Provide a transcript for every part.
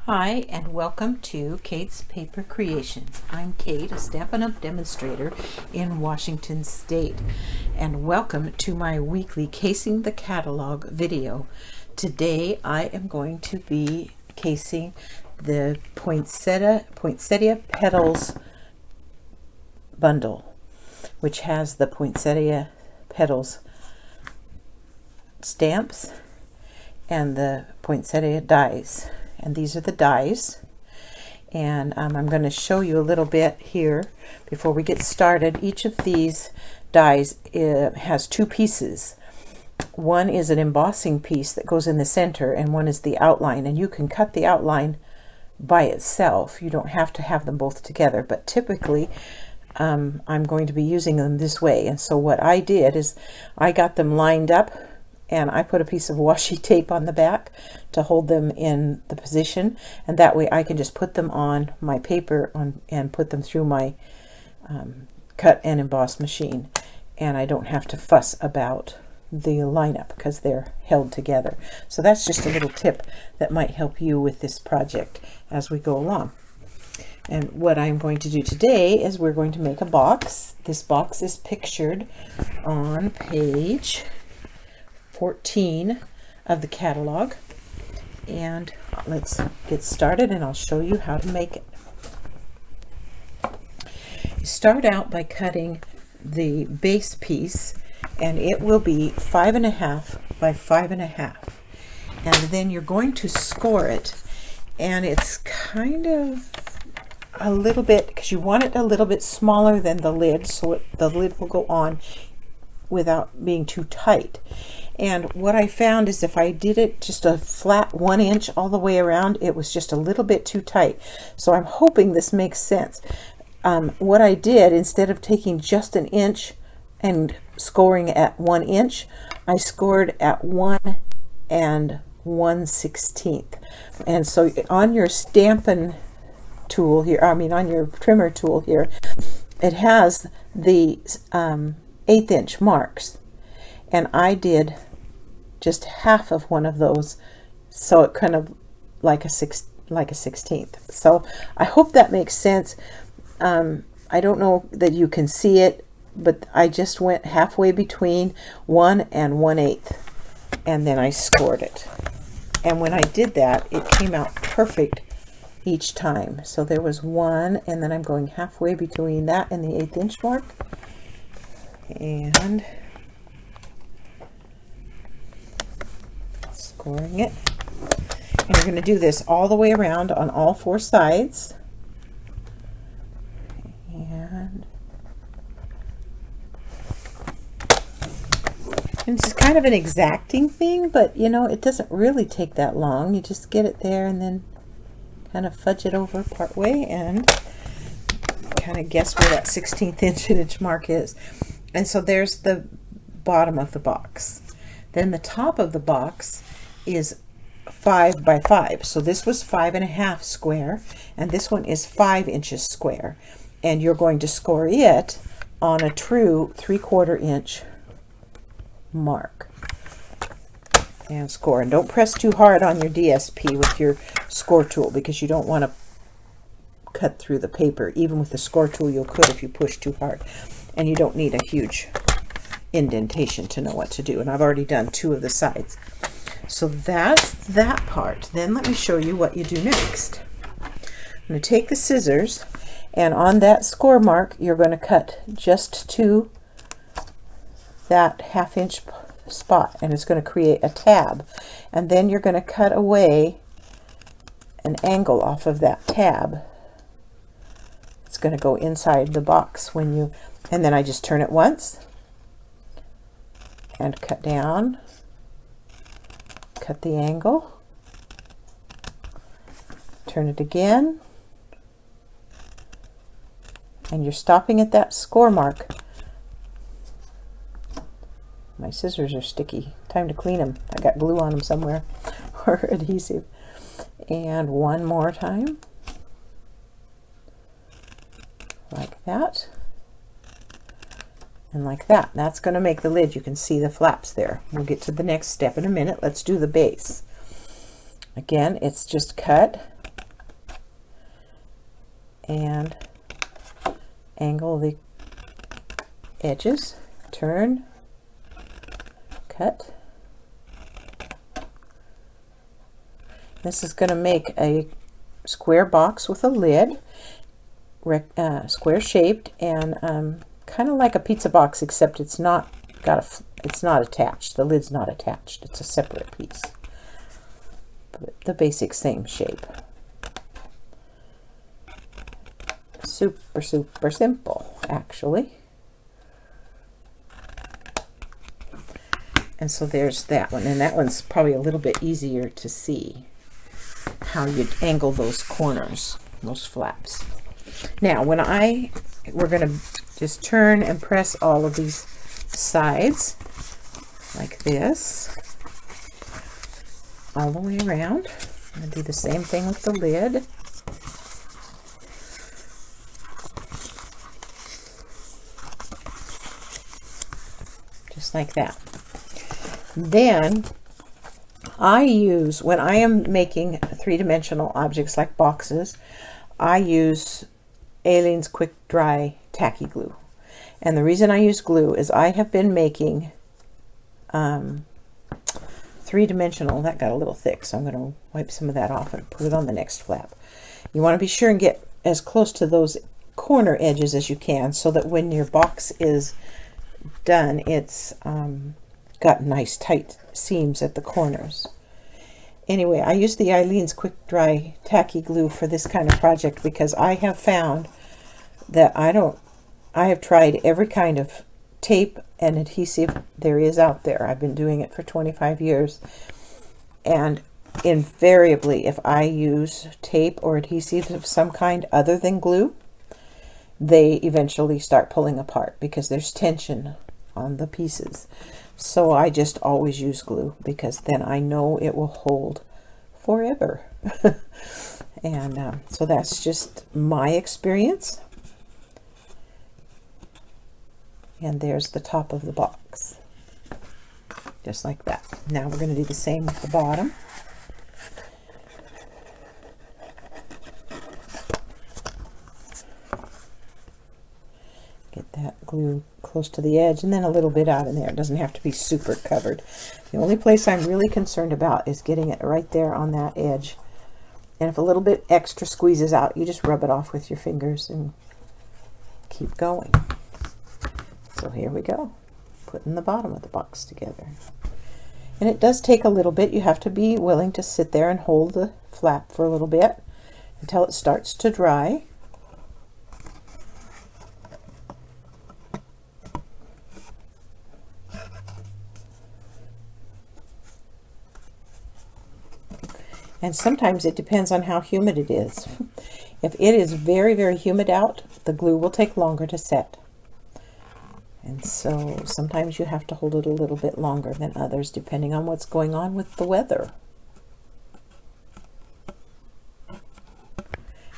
Hi, and welcome to Kate's Paper Creations. I'm Kate, a Stampin' Up! Demonstrator in Washington State, and welcome to my weekly Casing the Catalog video. Today I am going to be casing the Poinsettia Petals bundle, which has the Poinsettia Petals stamps and the poinsettia dies. And these are the dies, and I'm going to show you a little bit here before we get started. Each of these dies has two pieces. One is an embossing piece that goes in the center, and one is the outline, and you can cut the outline by itself. You don't have to have them both together, but typically I'm going to be using them this way. And so what I did is I got them lined up, and I put a piece of washi tape on the back to hold them in the position, and that way I can just put them on my paper and put them through my cut and emboss machine, and I don't have to fuss about the lineup because they're held together. So that's just a little tip that might help you with this project as we go along. And what I'm going to do today is we're going to make a box. This box is pictured on page 14 of the catalog, and let's get started and I'll show you how to make it. You start out by cutting the base piece, and it will be 5.5 by 5.5, and then you're going to score it, and it's kind of a little bit, because you want it a little bit smaller than the lid, so the lid will go on without being too tight. And what I found is if I did it just a flat 1 inch all the way around, it was just a little bit too tight. So I'm hoping this makes sense. What I did, instead of taking just an inch and scoring at 1 inch, I scored at 1 1/16. And so on your Stampin' tool here, on your trimmer tool here, it has the 1/8 inch marks. And I did just half of one of those, so it kind of like a 16th. So I hope that makes sense. I don't know that you can see it, but I just went halfway between 1 1/8, and then I scored it. And when I did that, it came out perfect each time. So there was 1, and then I'm going halfway between that and the 1/8 inch mark, and scoring it. And you're going to do this all the way around on all 4 sides. And this is kind of an exacting thing, but you know, it doesn't really take that long. You just get it there and then kind of fudge it over part way and kind of guess where that 16th inch mark is. And so there's the bottom of the box. Then the top of the box is 5 by 5. So this was 5.5 square, and this one is 5 inches square. And you're going to score it on a true 3/4 inch mark. And score. And don't press too hard on your DSP with your score tool, because you don't want to cut through the paper. Even with the score tool, you could if you push too hard. And you don't need a huge indentation to know what to do. And I've already done 2 of the sides. So that's that part. Then let me show you what you do next. I'm going to take the scissors, and on that score mark, you're going to cut just to that 1/2 inch spot, and it's going to create a tab. And then you're going to cut away an angle off of that tab. It's going to go inside the box and then I just turn it once and cut down, cut the angle, turn it again, and you're stopping at that score mark. My scissors are sticky. Time to clean them. I got glue on them somewhere or adhesive. And one more time, like that. And like that. That's going to make the lid. You can see the flaps there. We'll get to the next step in a minute. Let's do the base. Again, it's just cut and angle the edges, turn, cut. This is going to make a square box with a lid, square shaped, and kind of like a pizza box, except it's not attached. The lid's not attached. It's a separate piece. But the basic same shape. Super, super simple, actually. And so there's that one, and that one's probably a little bit easier to see how you'd angle those corners, those flaps. Now, we're going to just turn and press all of these sides like this all the way around. I'm going to do the same thing with the lid. Just like that. Then I use, when I am making three-dimensional objects like boxes, I use Aleene's Quick Dry Tacky Glue. And the reason I use glue is I have been making three-dimensional, that got a little thick, so I'm going to wipe some of that off and put it on the next flap. You want to be sure and get as close to those corner edges as you can, so that when your box is done, it's got nice tight seams at the corners. Anyway, I use the Aleene's Quick Dry Tacky Glue for this kind of project because I have found that I have tried every kind of tape and adhesive there is out there. I've been doing it for 25 years, and invariably if I use tape or adhesive of some kind other than glue, they eventually start pulling apart because there's tension on the pieces. So I just always use glue because then I know it will hold forever. And so that's just my experience. And there's the top of the box, just like that. Now we're going to do the same with the bottom. Get that glue close to the edge and then a little bit out in there. It doesn't have to be super covered. The only place I'm really concerned about is getting it right there on that edge. And if a little bit extra squeezes out, you just rub it off with your fingers and keep going. So here we go, putting the bottom of the box together. And it does take a little bit. You have to be willing to sit there and hold the flap for a little bit until it starts to dry. And sometimes it depends on how humid it is. If it is very, very humid out, the glue will take longer to set. And so sometimes you have to hold it a little bit longer than others, depending on what's going on with the weather.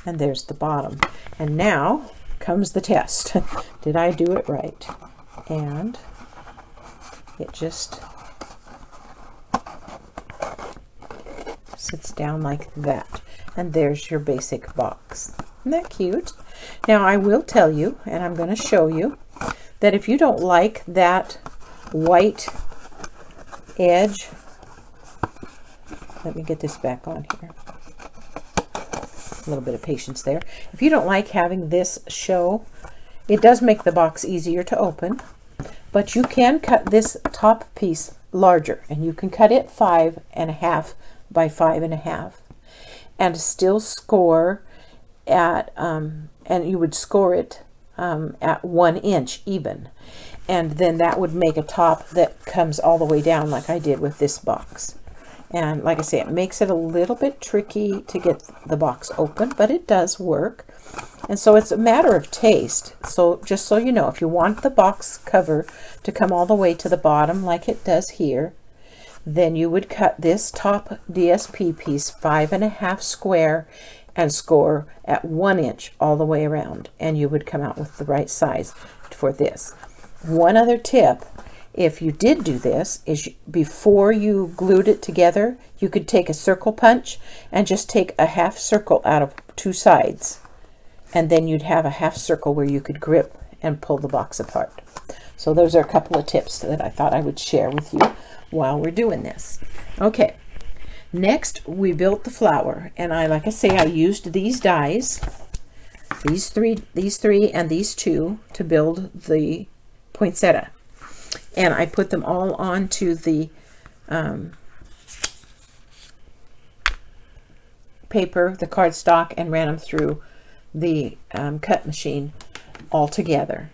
And there's the bottom. And now comes the test. Did I do it right? And it just sits down like that. And there's your basic box. Isn't that cute? Now I will tell you, and I'm going to show you, that if you don't like that white edge, let me get this back on here. A little bit of patience there. If you don't like having this show, it does make the box easier to open, but you can cut this top piece larger, and you can cut it 5.5 by 5.5 and still score at, and you would score it at 1 inch even, and then that would make a top that comes all the way down like I did with this box. And like I say, it makes it a little bit tricky to get the box open, but it does work. And so it's a matter of taste. So just so you know, if you want the box cover to come all the way to the bottom like it does here, then you would cut this top DSP piece 5.5 square and score at 1 inch all the way around, and you would come out with the right size for this. One other tip, if you did do this, is before you glued it together, you could take a circle punch and just take a half circle out of 2 sides and then you'd have a half circle where you could grip and pull the box apart. So those are a couple of tips that I thought I would share with you while we're doing this. Okay, next we built the flower, and like I say, I used these dies, these three and these two, to build the poinsettia. And I put them all onto the paper, the cardstock, and ran them through the cut machine all together.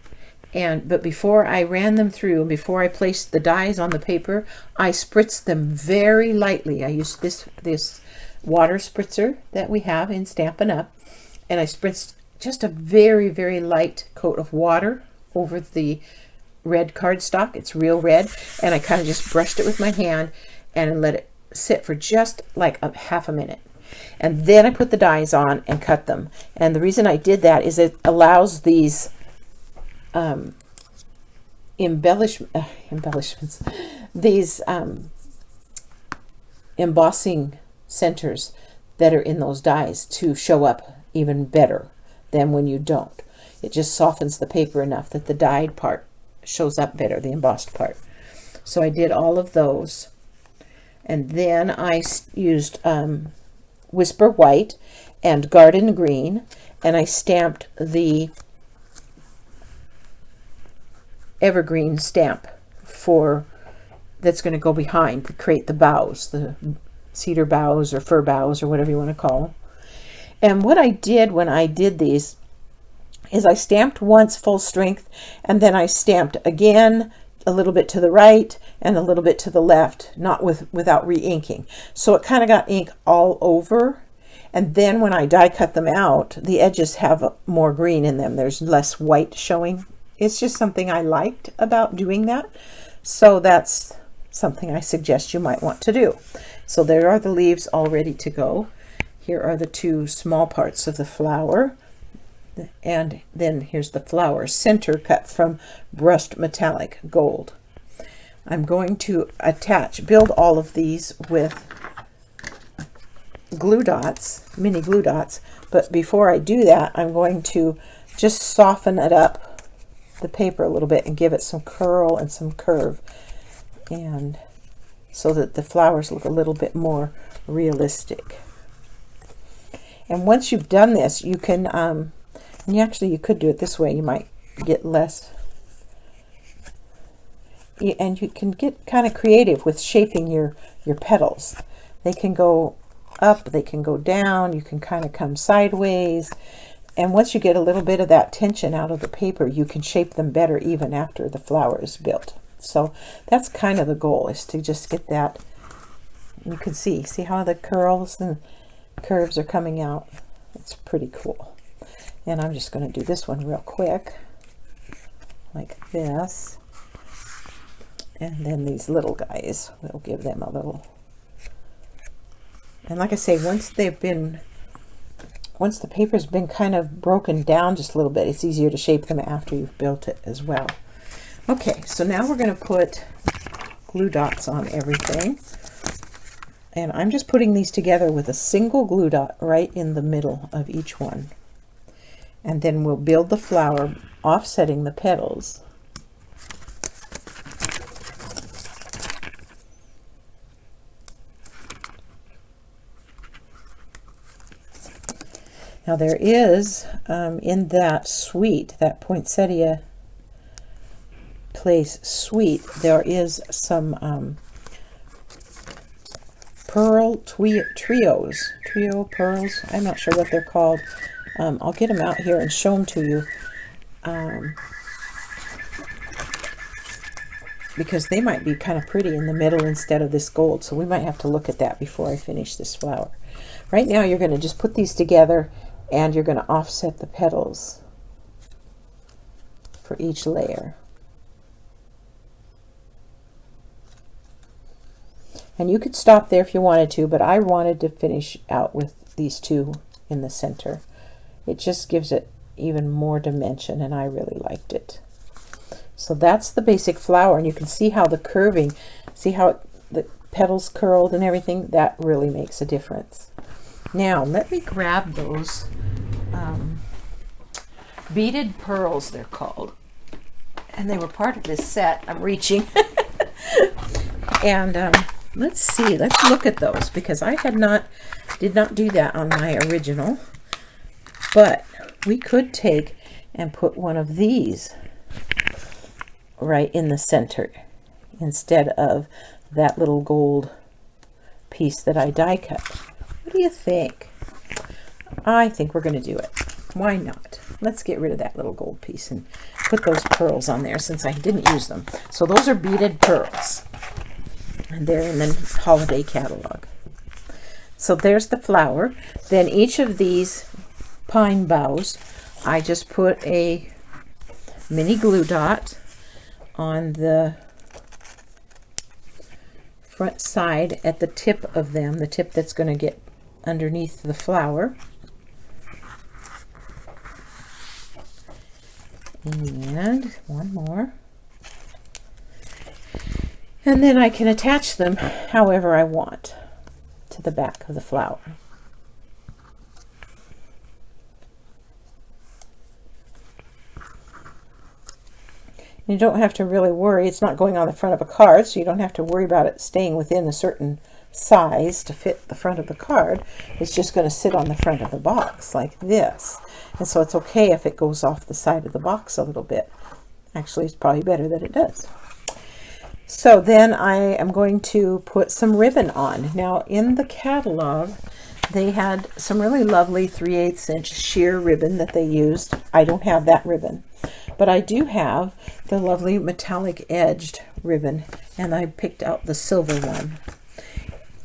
But before I ran them through, before I placed the dies on the paper, I spritzed them very lightly. I used this water spritzer that we have in Stampin' Up, and I spritzed just a very, very light coat of water over the red cardstock. It's real red, and I kind of just brushed it with my hand and let it sit for just like a half a minute. And then I put the dies on and cut them. And the reason I did that is it allows these embellishments, these embossing centers that are in those dies to show up even better than when you don't. It just softens the paper enough that the dyed part shows up better, the embossed part. So I did all of those, and then I used Whisper White and Garden Green, and I stamped the evergreen stamp that's going to go behind to create the boughs, the cedar boughs or fir boughs or whatever you want to call them. And what I did when I did these is I stamped once full strength, and then I stamped again a little bit to the right and a little bit to the left, not without re-inking. So it kind of got ink all over. And then when I die cut them out, the edges have more green in them. There's less white showing. It's just something I liked about doing that. So that's something I suggest you might want to do. So there are the leaves all ready to go. Here are the two small parts of the flower. And then here's the flower center cut from brushed metallic gold. I'm going to build all of these with glue dots, mini glue dots. But before I do that, I'm going to just soften it up, the paper, a little bit, and give it some curl and some curve, and so that the flowers look a little bit more realistic. And once you've done this, you can and you could do it this way. You might get less, and you can get kind of creative with shaping your petals. They can go up, they can go down, you can kind of come sideways. And once you get a little bit of that tension out of the paper, you can shape them better even after the flower is built. So that's kind of the goal, is to just get that. You can see how the curls and curves are coming out. It's pretty cool. And I'm just going to do this one real quick, like this. And then these little guys, we'll give them a little. And like I say, once the paper's been kind of broken down just a little bit, it's easier to shape them after you've built it as well. Okay, so now we're going to put glue dots on everything. And I'm just putting these together with a single glue dot right in the middle of each one. And then we'll build the flower, offsetting the petals. Now there is, in that suite, that Poinsettia Place suite, there is some pearl trio pearls. I'm not sure what they're called. I'll get them out here and show them to you, because they might be kind of pretty in the middle instead of this gold. So we might have to look at that before I finish this flower. Right now you're going to just put these together, and you're going to offset the petals for each layer. And you could stop there if you wanted to, but I wanted to finish out with these two in the center. It just gives it even more dimension, and I really liked it. So that's the basic flower, and you can see how the curving, see how the petals curled and everything, that really makes a difference. Now let me grab those Beaded pearls, they're called. And they were part of this set. I'm reaching. And let's see. Let's look at those, because I did not do that on my original. But we could take and put one of these right in the center instead of that little gold piece that I die cut. What do you think? I think we're going to do it. Why not? Let's get rid of that little gold piece and put those pearls on there since I didn't use them. So those are beaded pearls, and they're in the holiday catalog. So there's the flower. Then each of these pine boughs, I just put a mini glue dot on the front side at the tip of them, the tip that's going to get underneath the flower. And one more. And then I can attach them however I want to the back of the flower. You don't have to really worry. It's not going on the front of a card, so you don't have to worry about it staying within a certain size to fit the front of the card. It's just going to sit on the front of the box like this. And so it's okay if it goes off the side of the box a little bit. Actually, it's probably better that it does. So then I am going to put some ribbon on. Now in the catalog, they had some really lovely 3/8 inch sheer ribbon that they used. I don't have that ribbon, but I do have the lovely metallic edged ribbon, and I picked out the silver one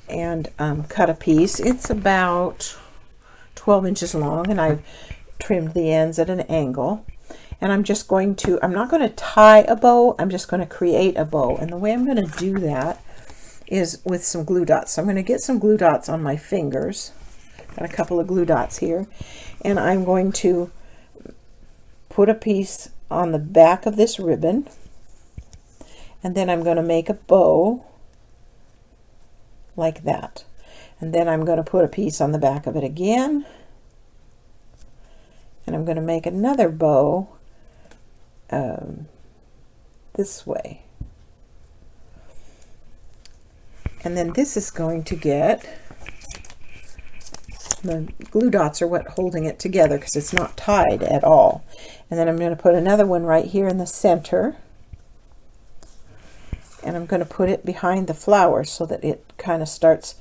and cut a piece. It's about 12 inches long, and I've trimmed the ends at an angle. And I'm not going to tie a bow, I'm just going to create a bow. And the way I'm going to do that is with some glue dots. So I'm going to get some glue dots on my fingers. Got a couple of glue dots here. And I'm going to put a piece on the back of this ribbon. And then I'm going to make a bow like that. And then I'm going to put a piece on the back of it again. And I'm going to make another bow this way. And then this is going to get, the glue dots are what holding it together because it's not tied at all. And then I'm going to put another one right here in the center. And I'm going to put it behind the flower so that it kind of starts,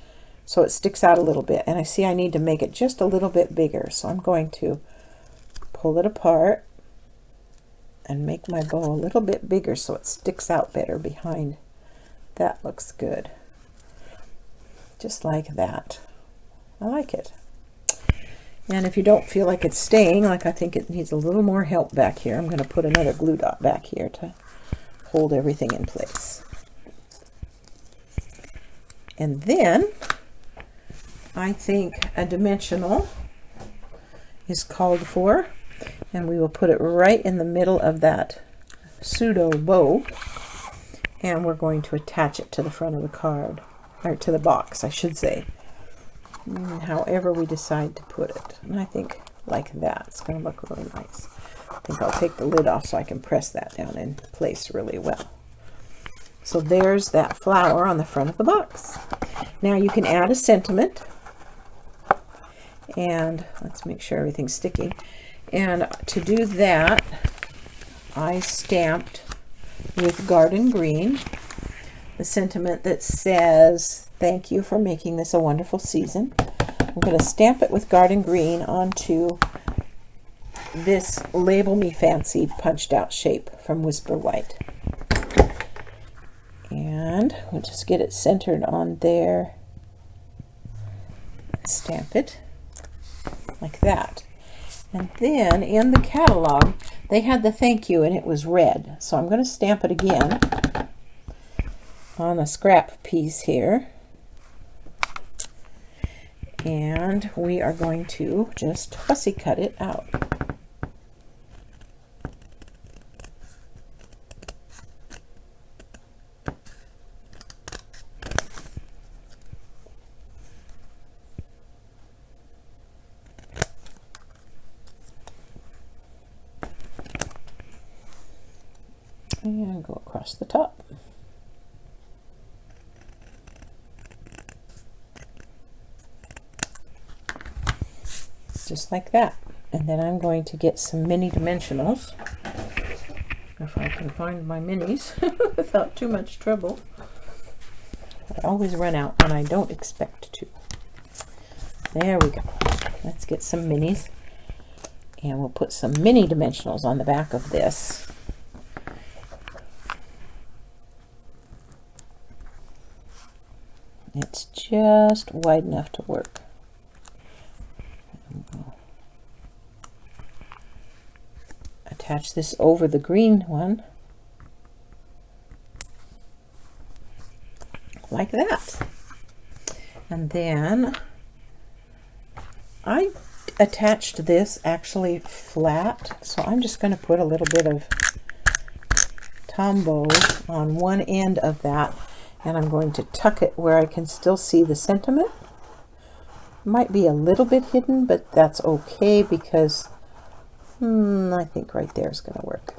so it sticks out a little bit. And I see I need to make it just a little bit bigger. So I'm going to pull it apart and make my bow a little bit bigger so it sticks out better behind. That looks good. Just like that. I like it. And if you don't feel like it's staying, like I think it needs a little more help back here, I'm going to put another glue dot back here to hold everything in place. And then I think a dimensional is called for. And we will put it right in the middle of that pseudo bow, and we're going to attach it to the front of the card, or to the box, I should say, however we decide to put it. And I think like that, it's going to look really nice. I think I'll take the lid off so I can press that down in place really well. So there's that flower on the front of the box. Now you can add a sentiment, and let's make sure everything's sticky. And to do that, I stamped with garden green the sentiment that says, "Thank you for making this a wonderful season." I'm going to stamp it with garden green onto this Label Me Fancy punched out shape from Whisper White. And we'll just get it centered on there and stamp it like that. And then in the catalog, they had the thank you and it was red. So I'm going to stamp it again on a scrap piece here. And we are going to just fussy cut it out. and go across the top. Just like that. And then I'm going to get some mini dimensionals, if I can find my minis without too much trouble. I always run out when I don't expect to. There we go. Let's get some minis, and we'll put some mini dimensionals on the back of this. It's just wide enough to work. Attach this over the green one, like that. And then I attached this actually flat, so I'm just going to put a little bit of Tombow on one end of that, and I'm going to tuck it where I can still see the sentiment. Might be a little bit hidden, but that's okay, because I think right there is going to work,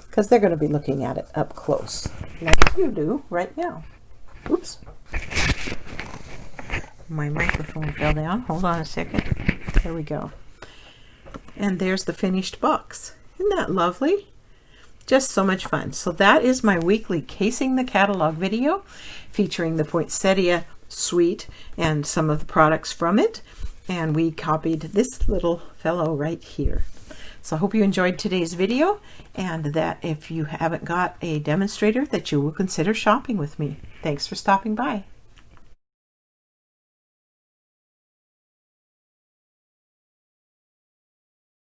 because they're going to be looking at it up close like you do right now. Oops, my microphone fell down. Hold on a second. There we go. And there's the finished box. Isn't that lovely? Just so much fun. So that is my weekly Casing the Catalog video featuring the Poinsettia suite and some of the products from it. And we copied this little fellow right here. So I hope you enjoyed today's video, and that if you haven't got a demonstrator, that you will consider shopping with me. Thanks for stopping by.